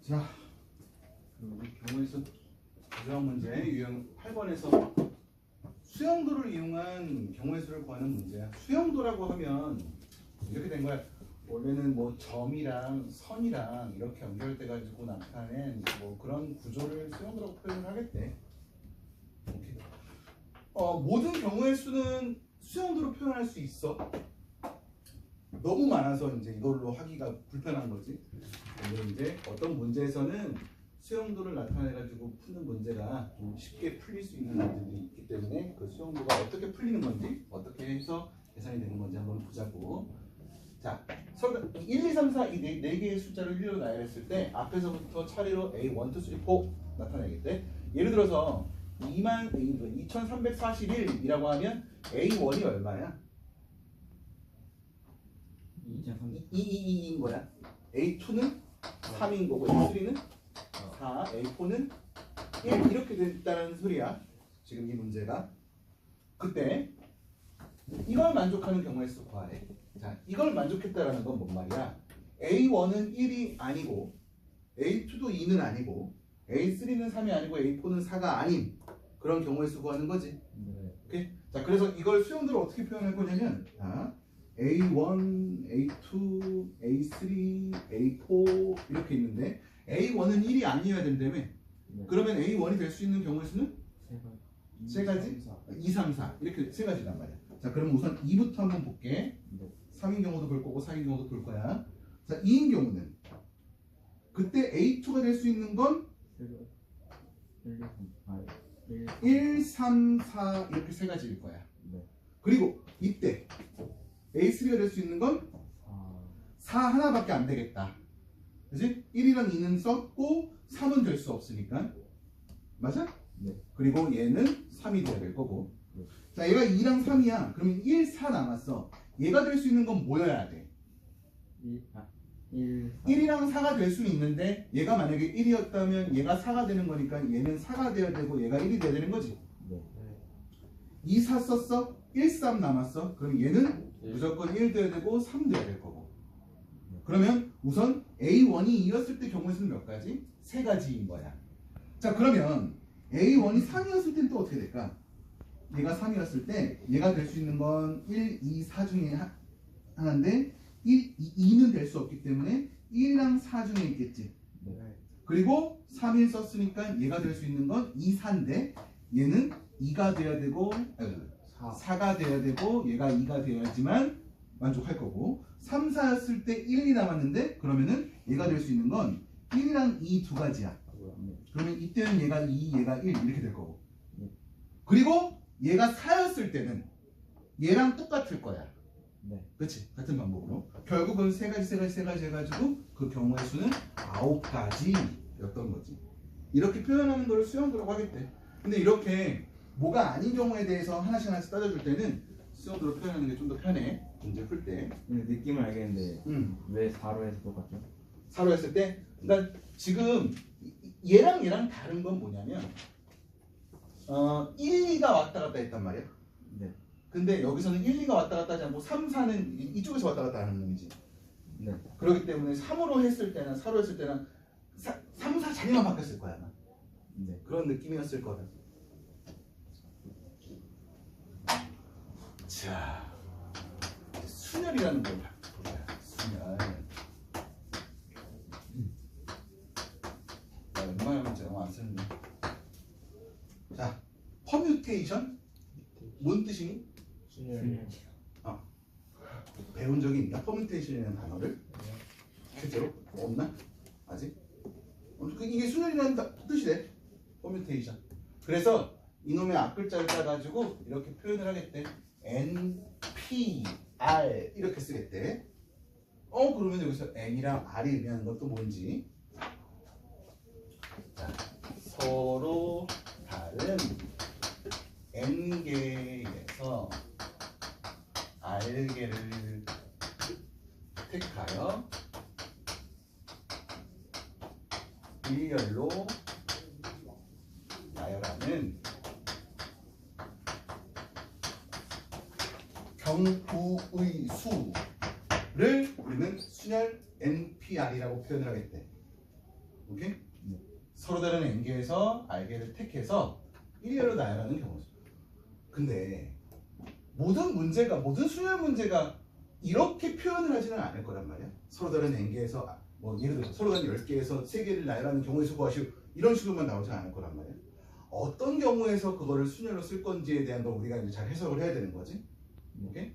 자, 우리 경우의 수 조정 문제 유형 8번에서 수영도를 이용한 경우의 수를 구하는 문제야. 수영도라고 하면 이렇게 된 거야. 원래는 뭐 점이랑 선이랑 이렇게 연결돼 가지고 나타낸 뭐 그런 구조를 수영도라고 표현을 하겠대. 오케이. 모든 경우의 수는 수영도로 표현할 수 있어. 너무 많아서 이제 이걸로 하기가 불편한 거지. 근데 이제 어떤 문제에서는 수용도를 나타내 가지고 푸는 문제가 좀 쉽게 풀릴 수 있는 문제들이 있기 때문에 그 수용도가 어떻게 풀리는 건지, 어떻게 해서 계산이 되는 건지 한번 보자고. 자, 1, 2, 3, 4 이 네 개의 숫자를 일렬로 나열했을 때 앞에서부터 차례로 A, 1, 2, 3, 4 나타내겠대. 예를 들어서 2341이라고 하면 A1이 얼마야? 2인 거야. A2는 3인 거고 A3는 4, A4는 1 이렇게 됐다는 소리야. 지금 이 문제가. 그때 이걸 만족하는 경우의 수 구하래. 자, 이걸 만족했다라는 건 뭔 말이야? A1은 1이 아니고 A2도 2는 아니고 A3는 3이 아니고 A4는 4가 아닌 그런 경우의 수 구하는 거지. 네. 오케이? 자, 그래서 이걸 수용도를 어떻게 표현할 거냐면 A1, A2, A3, A4 이렇게 있는데 A1은 1이 아니어야 된다며. 네. 그러면 A1이 될 수 있는 경우의 수는? 세 가지? 2, 3, 4 이렇게 세 가지란 말이야. 자, 그럼 우선 2부터 한번 볼게. 네. 3인 경우도 볼 거고 4인 경우도 볼 거야. 자, 2인 경우는 그때 A2가 될 수 있는 건 1, 3, 4 이렇게 세 가지일 거야. 네. 그리고 이때 A3가 될 수 있는 건 4 하나밖에 안 되겠다. 그치? 1이랑 2는 썼고 3은 될 수 없으니까. 맞아? 네. 그리고 얘는 3이 돼야 될 거고. 네. 자, 얘가 2랑 3이야. 그러면 1, 4 남았어. 얘가 될 수 있는 건 뭐여야 돼? 1이랑 4가 될 수는 있는데 얘가 만약에 1이었다면 얘가 4가 되는 거니까 얘는 4가 돼야 되고 얘가 1이 돼야 되는 거지. 네. 2, 4 썼어? 1, 3 남았어? 그럼 얘는 무조건 1 돼야 되고 3 돼야 될 거고. 그러면 우선 A1이 2였을 때 경우의 수는 몇 가지? 세 가지인 거야. 자, 그러면 A1이 3이었을 땐 또 어떻게 될까? 얘가 3이었을 때 얘가 될 수 있는 건 1, 2, 4 중에 하나인데 2는 될 수 없기 때문에 1이랑 4 중에 있겠지. 네. 그리고 3일 썼으니까 얘가 될 수 있는 건 2, 4인데 얘는 2가 돼야 되고 4가 돼야 되고 얘가 2가 돼야지만 만족할 거고 3, 4였을 때 1이 남았는데 그러면은 얘가 될 수 있는 건 1이랑 2 두 가지야. 그러면 이때는 얘가 2, 얘가 1 이렇게 될 거고. 그리고 얘가 4였을 때는 얘랑 똑같을 거야. 네. 그렇지? 같은 방법으로 결국은 세 가지 해가지고 그 경우의 수는 9가지였던 거지. 이렇게 표현하는 걸 수용도라고 하겠대. 근데 이렇게 뭐가 아닌 경우에 대해서 하나씩 따져줄 때는 수용도로 표현하는 게 좀 더 편해. 문제 풀 때. 느낌을 알겠는데 왜 4로 해서 똑같죠? 4로 했을 때 그러니까 지금 얘랑 다른 건 뭐냐면 1, 2가 왔다 갔다 했단 말이야. 네. 근데 여기서는 1, 2가 왔다 갔다 하지 않고 3, 4는 이쪽에서 왔다 갔다 하는 놈이지. 네. 그렇기 때문에 3으로 했을 때나 4로 했을 때는 3, 4 자리만 바뀌었을 거야. 아마. 네. 그런 느낌이었을 거다. 자, 순열이라는 걸 볼까요? 순열. 나 웬만하면 문제 영어 안 쓰는데. 자, 퍼뮤테이션? 뭔 뜻이니? 배운 적이 있나? 퍼뮤테이션이라는 단어를? 실제로? 없나? 아직? 이게 순열이라는 뜻이래. 퍼뮤테이션. 그래서 이놈의 앞글자를 따가지고 이렇게 표현을 하겠대. N, P, R 이렇게 쓰겠대. 그러면 여기서 N이랑 R이 의미하는 건 또 뭔지? 자, 서로 다른 N개에서 R개를 택하여 일렬로 나열하는 경우의 수를 우리는 순열 NPR이라고 표현을 하겠대. 오케이? 네. 서로 다른 n개에서 r개를 택해서 일렬로 나열하는 경우죠. 근데 모든 수열 문제가 이렇게 표현을 하지는 않을 거란 말이야. 서로 다른 n개에서 뭐 예를 들어서 서로 다른 10개에서 3개를 나열하는 경우에서 구하시오 이런 식으로만 나오지 않을 거란 말이야. 어떤 경우에서 그거를 순열로 쓸 건지에 대한 걸 우리가 이제 잘 해석을 해야 되는 거지. 오케이?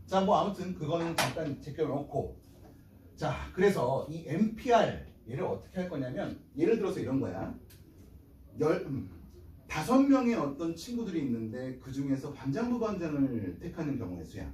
자, 뭐 아무튼 그거는 잠깐 제껴놓고, 자, 그래서 이 NPR 얘를 어떻게 할 거냐면 예를 들어서 이런 거야. 5명의 어떤 친구들이 있는데 그 중에서 반장, 부반장을 택하는 경우의 수야.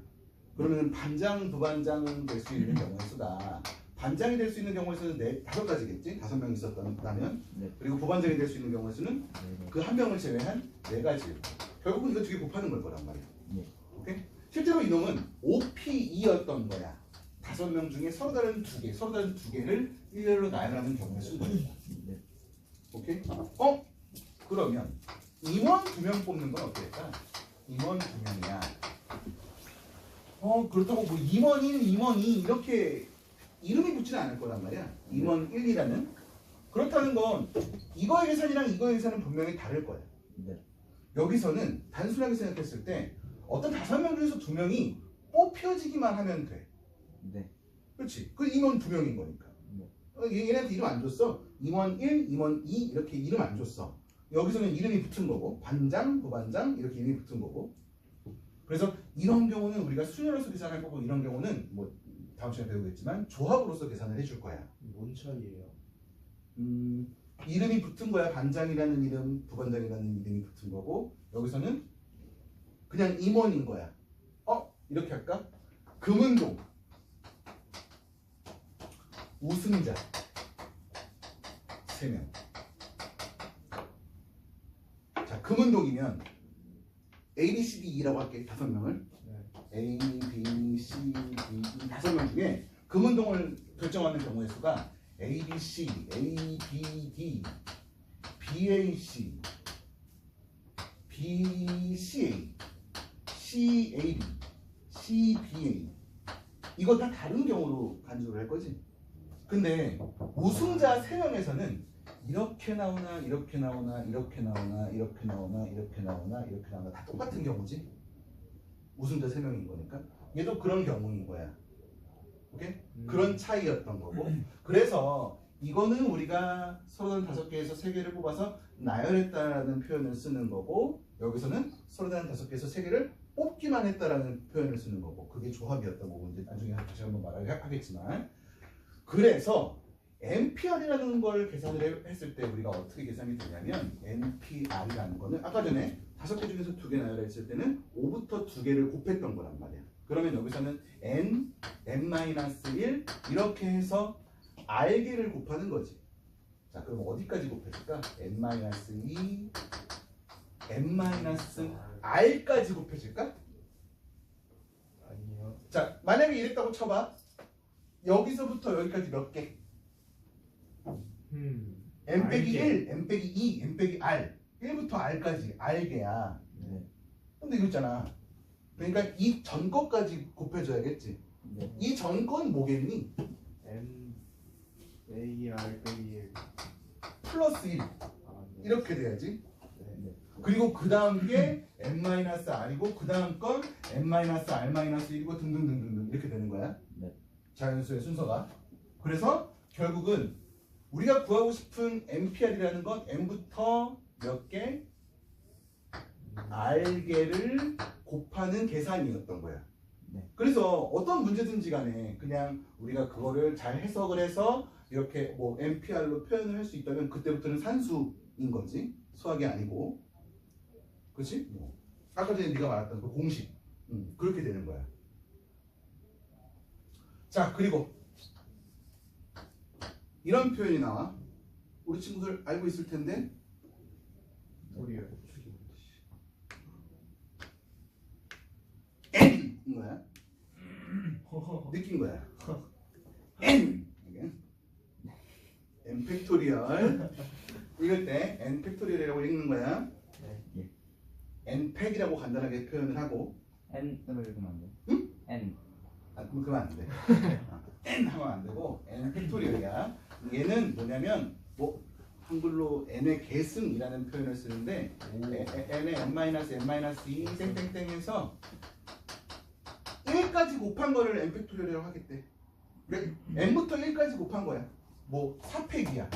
그러면 반장, 부반장 될 수 있는 경우의 수가 반장이 될 수 있는 경우의 수는 5가지겠지? 5명 있었다면. 네. 그리고 부반장이 될 수 있는 경우의 수는 네. 그 한 명을 제외한 4가지. 결국은 이거 2개 곱하는 걸 거란 말이야. 네. 오케이? 실제로 이놈은 OP2였던 거야. 5명 중에 서로 다른 2개를 일렬로 나열하는 경우의 수인 거야. 네. 오케이? 그러면 임원 2명 뽑는 건 어떨까? 임원 2명이야. 그렇다고 뭐 임원 1, 임원 2 이렇게 이름이 붙지는 않을 거란 말이야. 임원 1, 2라는. 그렇다는 건 이거의 계산이랑 이거의 계산은 분명히 다를 거야. 네. 여기서는 단순하게 생각했을 때 어떤 5명 중에서 2명이 뽑혀지기만 하면 돼. 네. 그렇지? 그 임원 2명인 거니까. 네. 얘네한테 이름 안 줬어. 임원 1, 임원 2 이렇게 이름 안 줬어. 여기서는 이름이 붙은 거고 반장, 부반장 이렇게 이름이 붙은 거고. 그래서 이런 경우는 우리가 순열로서 계산할 거고 이런 경우는 뭐 다음 시간에 배우겠지만 조합으로서 계산을 해줄 거야. 뭔 차이예요? 이름이 붙은 거야. 반장이라는 이름, 부반장이라는 이름이 붙은 거고 여기서는 그냥 임원인 거야. 이렇게 할까? 금은동 우승자 3명. 자, 금은동이면 A, B, C, D, E라고 할게. 5명을. 네. A, B, C, D, E 5명 중에 금은동을 결정하는 경우의 수가 A, B, C, A, B, D, B, A, C, B, C, A, C, A, B, C, B, A 이거 다 다른 경우로 간주를 할 거지. 근데 우승자 3명에서는 이렇게 나오나 이렇게 나오나 이렇게 나오나 이렇게 나오나 이렇게 나오나 이렇게 나오나 다 똑같은 경우지. 우승자 3명인 거니까 얘도 그런 경우인 거야. 오케이? 그런 차이였던 거고. 그래서 이거는 우리가 서로 다른 5개에서 3개를 뽑아서 나열했다라는 표현을 쓰는 거고 여기서는 서로 다른 5개에서 3개를 뽑기만 했다라는 표현을 쓰는 거고 그게 조합이었던 거고 이제 나중에 다시 한번 말을 하겠지만 그래서 NPR이라는 걸 계산을 했을 때 우리가 어떻게 계산이 되냐면 NPR이라는 거는 아까 전에 5개 중에서 2개 나열했을 때는 5부터 2개를 곱했던 거란 말이야. 그러면 여기서는 N, N-1 이렇게 해서 R개를 곱하는 거지. 자, 그럼 어디까지 곱해줄까? N-2, N-R까지 곱해줄까? 아니요. 자, 만약에 이랬다고 쳐봐. 여기서부터 여기까지 몇 개? N 빼기 1, N 빼기 2, N 빼기 R 1부터 R까지 R개야. 네. 근데 이거 있잖아. 그러니까 이 전 거까지 곱해줘야겠지. 네. 이 전 건 뭐겠니? M A R 빼기 1. 플러스 1 네. 이렇게 돼야지. 네. 그리고 그 다음 게 N-R이고 그 다음 건 N-R-1이고 등등등등등 이렇게 되는 거야. 네. 자연수의 순서가. 그래서 결국은 우리가 구하고 싶은 NPR이라는 건 N부터 몇 개? R개를 곱하는 계산이었던 거야. 네. 그래서 어떤 문제든지 간에 그냥 우리가 그거를 잘 해석을 해서 이렇게 뭐 NPR로 표현을 할 수 있다면 그때부터는 산수인 거지. 수학이 아니고. 그렇지? 뭐. 아까 전에 네가 말했던 그 공식. 그렇게 되는 거야. 자, 그리고 이런 표현이 나와. 우리 친구들 알고 있을 텐데 우리요. N인 거야. 느낀 거야. N. 이게. N 팩토리얼. 읽을 때 N 팩토리얼이라고 읽는 거야. 네. N 팩이라고 간단하게 표현을 하고 N으로 읽으면 안 돼요? 응? N. 그럼 그러면 안 돼. N 하면 안 되고 N 팩토리얼이야. 얘는 뭐냐면 뭐 한글로 n의 계승이라는 표현을 쓰는데 n의 n-n-2 땡땡땡해서 1까지 곱한 거를 n 팩토리얼이라고 하겠대. 그래 n부터 1까지 곱한 거야. 뭐 4팩이야.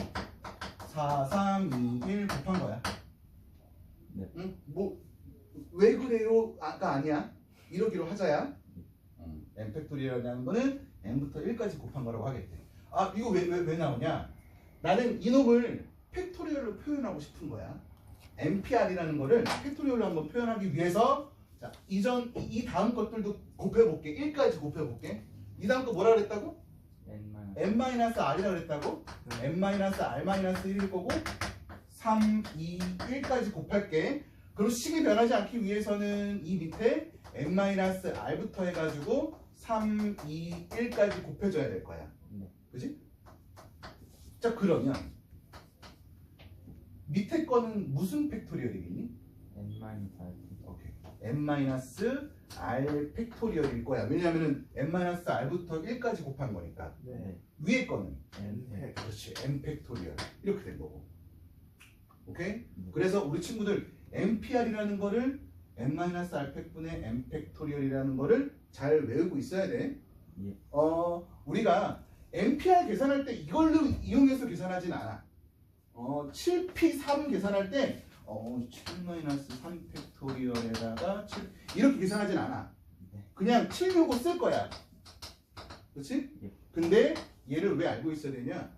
4, 3, 2, 1 곱한 거야. 네. 응? 뭐 왜 그래요? 아까 아니야. 이러기로 하자야. n 팩토리얼이라는 거는 n부터 1까지 곱한 거라고 하겠대. 아 이거 왜 나오냐? 나는 이놈을 팩토리얼로 표현하고 싶은 거야. NPR이라는 거를 팩토리얼로 한번 표현하기 위해서 자 이 다음 것들도 곱해볼게. 1까지 곱해볼게. 이 다음 거 뭐라 그랬다고? n-r이라 그랬다고? n-r-1일 거고 3, 2, 1까지 곱할게. 그리고 식이 변하지 않기 위해서는 이 밑에 n-r부터 해가지고 3, 2, 1까지 곱해줘야 될 거야. 그지? 자 그러면 밑에 거는 무슨 팩토리얼이겠니? 오케이. n-r 팩토리얼일 거야. 왜냐면은 n-r부터 1까지 곱한 거니까. 네. 위에 거는 n 그렇지 n 팩토리얼 이렇게 된 거고. 오케이? 그래서 우리 친구들 NPR이라는 거를 n-r 팩분의 n 팩토리얼이라는 거를 잘 외우고 있어야 돼. 예. 우리가 NPR 계산할 때 이걸로 이용해서 계산하진 않아. 7P3 계산할 때 7-3 팩토리얼에다가 7 이렇게 계산하진 않아. 그냥 765 쓸 거야. 그렇지? 예. 근데 얘를 왜 알고 있어야 되냐?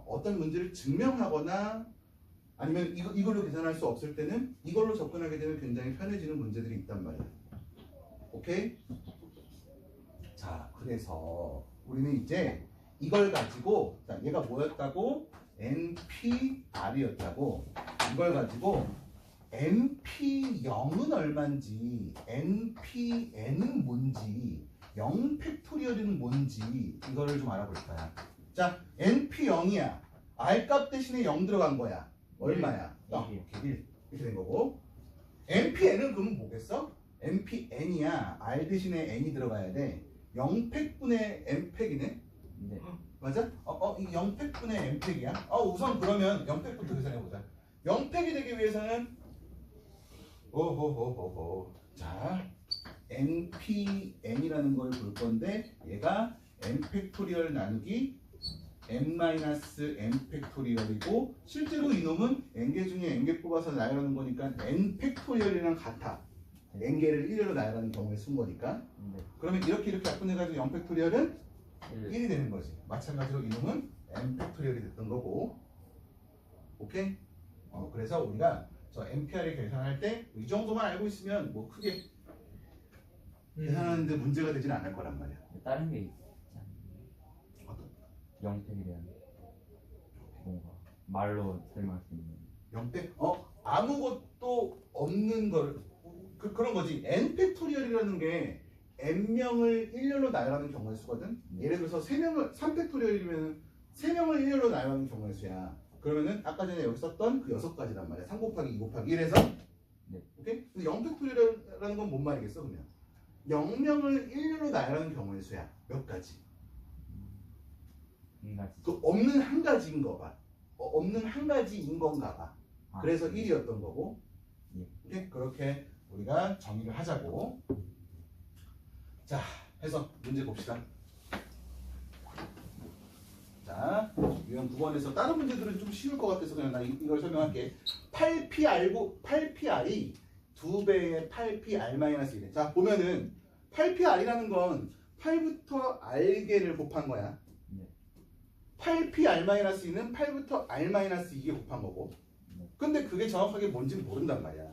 어떤 문제를 증명하거나 아니면 이걸로 계산할 수 없을 때는 이걸로 접근하게 되면 굉장히 편해지는 문제들이 있단 말이야. 오케이? 자, 그래서 우리는 이제 이걸 가지고 자, 얘가 뭐였다고? NPR이었다고. 이걸 가지고 NP0은 얼마인지, NPN은 뭔지, 0 팩토리얼은 뭔지 이거를 좀 알아볼 거야. 자, NP0이야. R값 대신에 0 들어간 거야. 얼마야? 1. 이렇게 된 거고. NPN은 그러면 뭐겠어? NPN이야. R 대신에 N이 들어가야 돼. 0팩분의 N팩이네? 네. 맞아? 이 0팩분의 N팩이야? 우선 그러면 0팩부터 계산해보자. 0팩이 되기 위해서는 자, NPN이라는 걸 볼 건데 얘가 N 팩토리얼 나누기 n-n 팩토리얼이고 실제로 이놈은 n개 중에 n개 뽑아서 나열하는 거니까 n 팩토리얼이랑 같아. n개를 1로 나열하는 경우에 쓴 거니까. 네. 그러면 이렇게 약분해가지고 0 팩토리얼은 1이 되는 거지. 마찬가지로 이놈은 n 팩토리얼이 됐던 거고. 오케이? 그래서 우리가 저 NPR을 계산할 때 이 정도만 알고 있으면 뭐 크게 계산하는데 문제가 되진 않을 거란 말이야. 다른 게 있지 않나요? 어떤? 영택에 대한 뭔가 말로 설명할 수 있는 0팩? 아무것도 없는 걸 그런 거지. n 팩토리얼이라는 게 n명을 1렬로 나열하는 경우의 수거든. 예를 들어서 3명을 3팩토리얼이면 3명을 1렬로 나열하는 경우의 수야. 그러면은 아까 전에 여기 썼던 그 6가지란 말이야. 3 곱하기 2 곱하기 1에서 네. 오케이? 근데 0 팩토리얼이라는 건 뭔 말이겠어 그러면? 0명을 1렬로 나열하는 경우의 수야. 몇 가지? 한 가지. 그 없는 한 가지인 거 봐. 없는 한 가지인 건가 봐. 그래서 네. 1이었던 거고. 예. 오케이? 그렇게 우리가 정의를 하자고. 자, 해서 문제 봅시다. 자, 유형 9번에서 다른 문제들은 좀 쉬울 것 같아서 그냥 나 이걸 설명할게. 8PR이 2배의 8PR-1이래. 자, 보면은 8PR이라는 건 8부터 R개를 곱한 거야. 네. 8PR-2는 8부터 R-2개 곱한 거고. 근데 그게 정확하게 뭔지 모른단 말이야.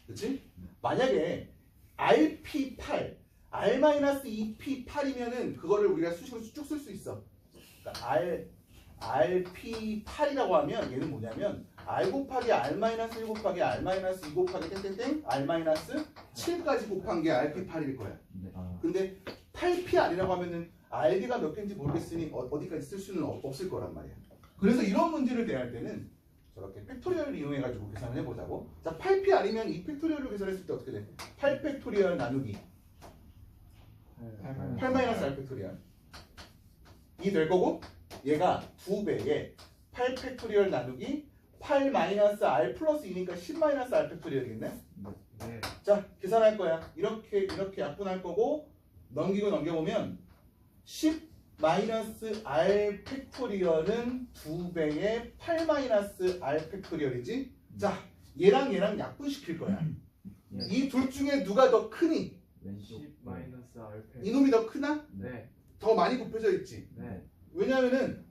그치? 만약에 RP8, R-2P8이면은 그거를 우리가 수식으로 쭉 쓸 수 있어. 그러니까 RP8이라고 하면 얘는 뭐냐면 R 곱하기 R-1 곱하기 R-2 곱하기 땡땡땡 R-7까지 곱한 게 RP8일 거야. 네. 근데 8PR이라고 하면은 R개가 몇 개인지 모르겠으니 어디까지 쓸 수는 없을 거란 말이야. 그래서 이런 문제를 대할 때는 저렇게 팩토리얼을 이용해가지고 계산을 해보자고. 자, 8PR이면 이 팩토리얼을 계산했을 때 어떻게 돼? 8팩토리얼 나누기 8-R 팩토리얼 이 될 거고 얘가 2배에 8 팩토리얼 나누기 8 마이너스 r 플러스 2니까 10 마이너스 r 팩토리얼이겠네. 네. 자, 계산할 거야. 이렇게 약분할 거고 넘기고 넘겨보면 10 마이너스 r 팩토리얼은 2배의 8 마이너스 r 팩토리얼이지. 자, 얘랑 약분시킬 거야. 이 둘 중에 누가 더 크니? 왼쪽 10 마이너스 알파. 이놈이 더 크나? 네. 더 많이 곱해져 있지. 네. 왜냐하면은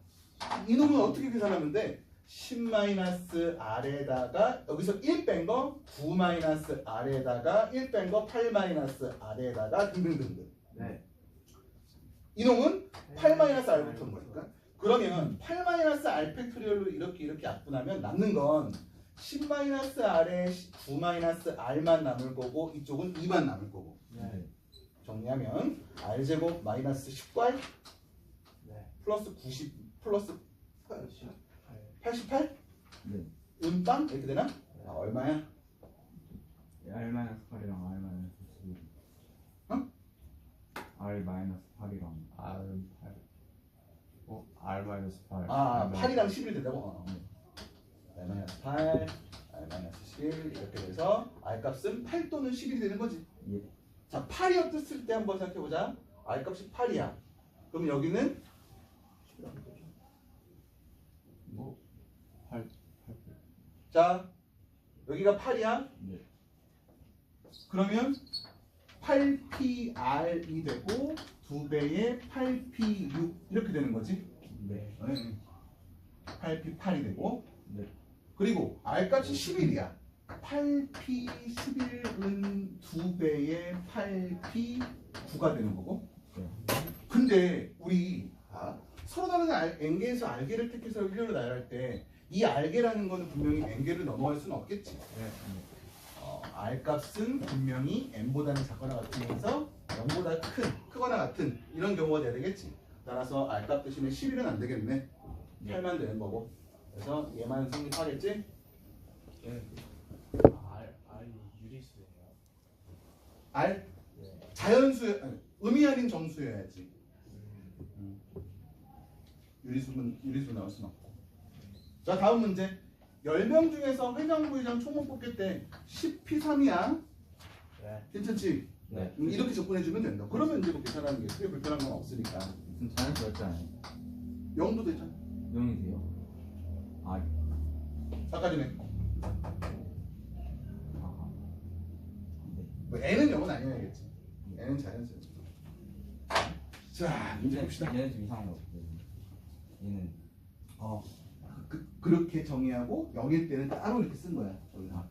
이놈은 어떻게 계산하면 돼? 10 마이너스 r에다가 여기서 1 뺀 거 9 마이너스 r에다가 1 뺀 거 8 마이너스 r에다가 등등등등. 네. 이놈은 8 마이너스 r 붙은 거니까. 그러면 8 마이너스 r 팩토리얼로 이렇게 약분하면 남는 건 10 마이너스 r에 9 마이너스 r만 남을 거고 이쪽은 2만 남을 거고. 네. 정리하면 r 제곱 마이너스 10과 네. 플러스 90 플러스 88. 88? 네. 운빵? 이렇게 되나? 아, 얼마야? R 마이너스 8이랑 R 마이너스 11. 어? R 마이너스 8이랑 R 8. R 마이너스 8. 아, 8이랑 11 된다고? r 마이너스 8, r 마이너스 11 이렇게 돼서 r 값은 8 또는 11이 되는 거지. 예. 자, 8이었을 때 한번 생각해보자. r 값이 8이야. 그럼 여기는 뭐 8. 자, 여기가 8이야. 네. 그러면 8PR이 되고 2배의 8P6 이렇게 되는 거지. 네. 8P8이 되고 네. 그리고 R값이 11이야. 8P11은 2배의 8P9가 되는 거고. 네. 근데 우리 서로 다른 N개에서 R개를 택해서 일렬로 나열할 때 이 R개라는 거는 분명히 N개를 넘어갈 수는 없겠지. 네. R값은 분명히 N보다는 작거나 같으면서 0보다 크거나 같은 이런 경우가 돼야 되겠지. 따라서 R값 대신에 11은 안 되겠네. 8만 되는 거고. 그래서 얘만 성립하겠지? 네. R 유리수예요. R? 네. 자연수, 의미 아닌 정수여야지. 유리수 나올 수는 없고. 자, 다음 문제. 10명 중에서 회장, 부회장 총무 뽑기 때 10P3이야. 네. 괜찮지? 네. 이렇게 접근해주면 된다. 그러면 이제 뭐 계산하는 게 크게 불편한 건 없으니까. 무슨 자연스럽잖아요. 0도 되잖아. 0이 돼요. 아, 아까 전에. 아하. 네. 뭐 N은 0은 아니어야겠지. N은 자연수야. 자, 문제 봅시다. 얘는 좀 이상한 거 같아요. 얘는 그렇게 정의하고 0일 때는 따로 이렇게 쓴 거야. 아, 그래요?